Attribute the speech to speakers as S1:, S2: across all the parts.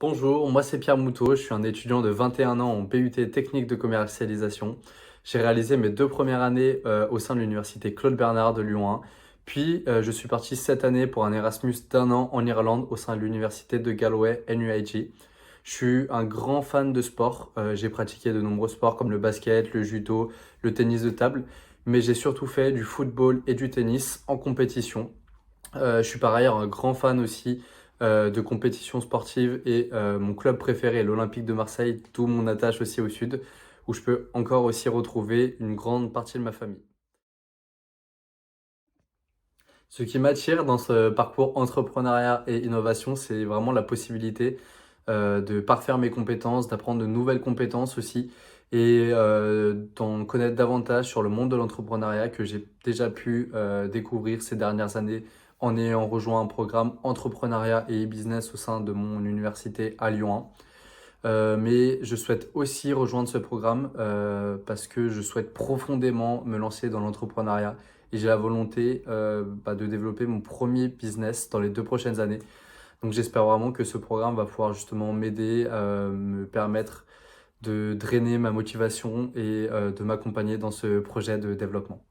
S1: Bonjour, moi c'est Pierre Moutot, je suis un étudiant de 21 ans en BUT technique de commercialisation. J'ai réalisé mes 2 premières années au sein de l'université Claude Bernard de Lyon 1. Puis je suis parti cette année pour un Erasmus d'1 an en Irlande au sein de l'université de Galway NUIG. Je suis un grand fan de sport, j'ai pratiqué de nombreux sports comme le basket, le judo, le tennis de table, mais j'ai surtout fait du football et du tennis en compétition. Je suis par ailleurs un grand fan aussi de compétitions sportives et mon club préféré est l'Olympique de Marseille, d'où mon attache aussi au sud, où je peux encore aussi retrouver une grande partie de ma famille. Ce qui m'attire dans ce parcours entrepreneuriat et innovation, c'est vraiment la possibilité de parfaire mes compétences, d'apprendre de nouvelles compétences aussi et d'en connaître davantage sur le monde de l'entrepreneuriat que j'ai déjà pu découvrir ces dernières années en ayant rejoint un programme entrepreneuriat et e-business au sein de mon université à Lyon 1. Mais je souhaite aussi rejoindre ce programme parce que je souhaite profondément me lancer dans l'entrepreneuriat et j'ai la volonté de développer mon premier business dans les 2 prochaines années. Donc j'espère vraiment que ce programme va pouvoir justement m'aider, me permettre de drainer ma motivation et de m'accompagner dans ce projet de développement.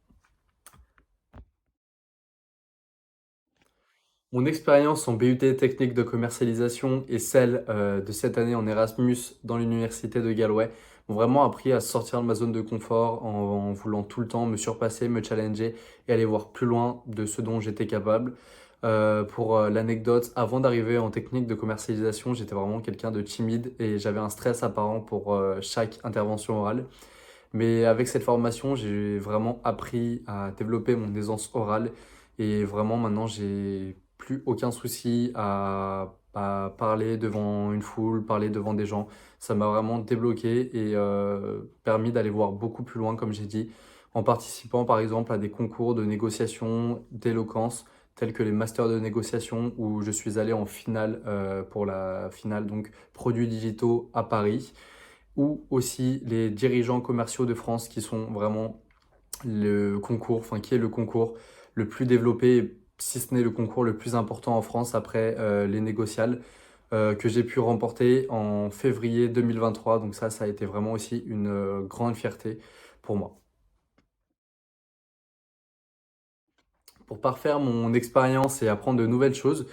S1: Mon expérience en BUT technique de commercialisation et celle de cette année en Erasmus dans l'université de Galway m'ont vraiment appris à sortir de ma zone de confort en voulant tout le temps me surpasser, me challenger et aller voir plus loin de ce dont j'étais capable. Pour l'anecdote, avant d'arriver en technique de commercialisation, j'étais vraiment quelqu'un de timide et j'avais un stress apparent pour chaque intervention orale. Mais avec cette formation, j'ai vraiment appris à développer mon aisance orale et vraiment maintenant, j'ai plus aucun souci à parler devant une foule, parler devant des gens. Ça m'a vraiment débloqué et permis d'aller voir beaucoup plus loin, comme j'ai dit, en participant par exemple à des concours de négociation d'éloquence tels que les masters de négociation où je suis allé en finale pour la finale donc produits digitaux à Paris ou aussi les dirigeants commerciaux de France qui sont vraiment le concours, enfin qui est le concours le plus développé, si ce n'est le concours le plus important en France après les négociales, que j'ai pu remporter en février 2023. Donc ça a été vraiment aussi une grande fierté pour moi. Pour parfaire mon expérience et apprendre de nouvelles choses,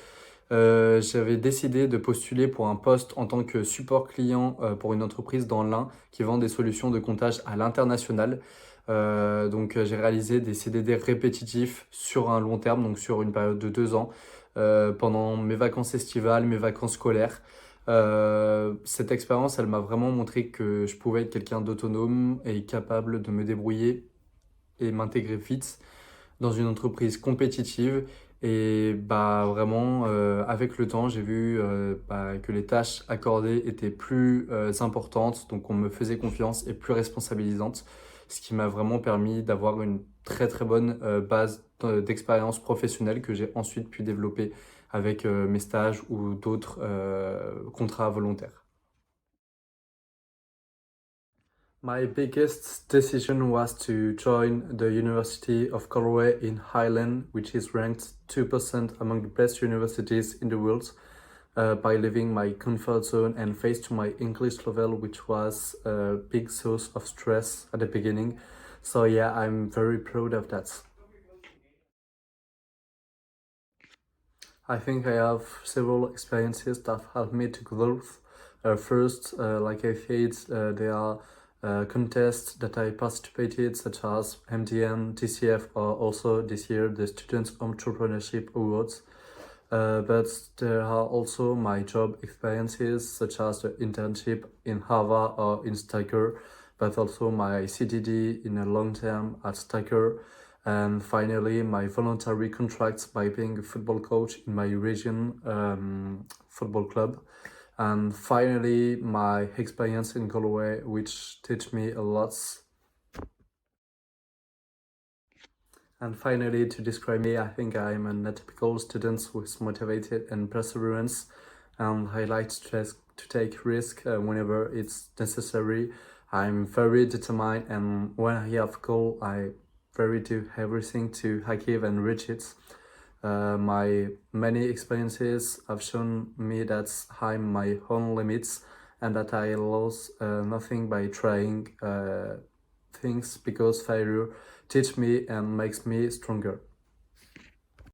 S1: j'avais décidé de postuler pour un poste en tant que support client pour une entreprise dans l'Ain qui vend des solutions de comptage à l'international. J'ai réalisé des CDD répétitifs sur un long terme, donc sur une période de 2 ans, pendant mes vacances estivales, mes vacances scolaires. Cette expérience, elle m'a vraiment montré que je pouvais être quelqu'un d'autonome et capable de me débrouiller et m'intégrer vite dans une entreprise compétitive. Et bah vraiment, avec le temps, j'ai vu que les tâches accordées étaient plus importantes, donc on me faisait confiance et plus responsabilisantes, ce qui m'a vraiment permis d'avoir une très très bonne base d'expérience professionnelle que j'ai ensuite pu développer avec mes stages ou d'autres contrats volontaires. My biggest decision was to join the University of Galway in Highland, which is ranked 2% among the best universities in the world, by leaving my comfort zone and face to my English level, which was a big source of stress at the beginning. So yeah, I'm very proud of that. I think I have several experiences that helped me to growth. First, like I said, there are contests that I participated, such as MDN, TCF, or also this year the Student Entrepreneurship Awards. But there are also my job experiences, such as the internship in Harvard or in Stacker, but also my CDD in a long term at Stacker. And finally, my voluntary contracts by being a football coach in my region football club. And finally, my experience in Galway, which teach me a lot. And finally, to describe me, I think I'm an atypical student who is motivated and perseverance. And I like to take risk whenever it's necessary. I'm very determined, and when I have goal, I very do everything to achieve and reach it. My many experiences have shown me that I'm my own limits and that I lose nothing by trying things because failure teach me and makes me stronger.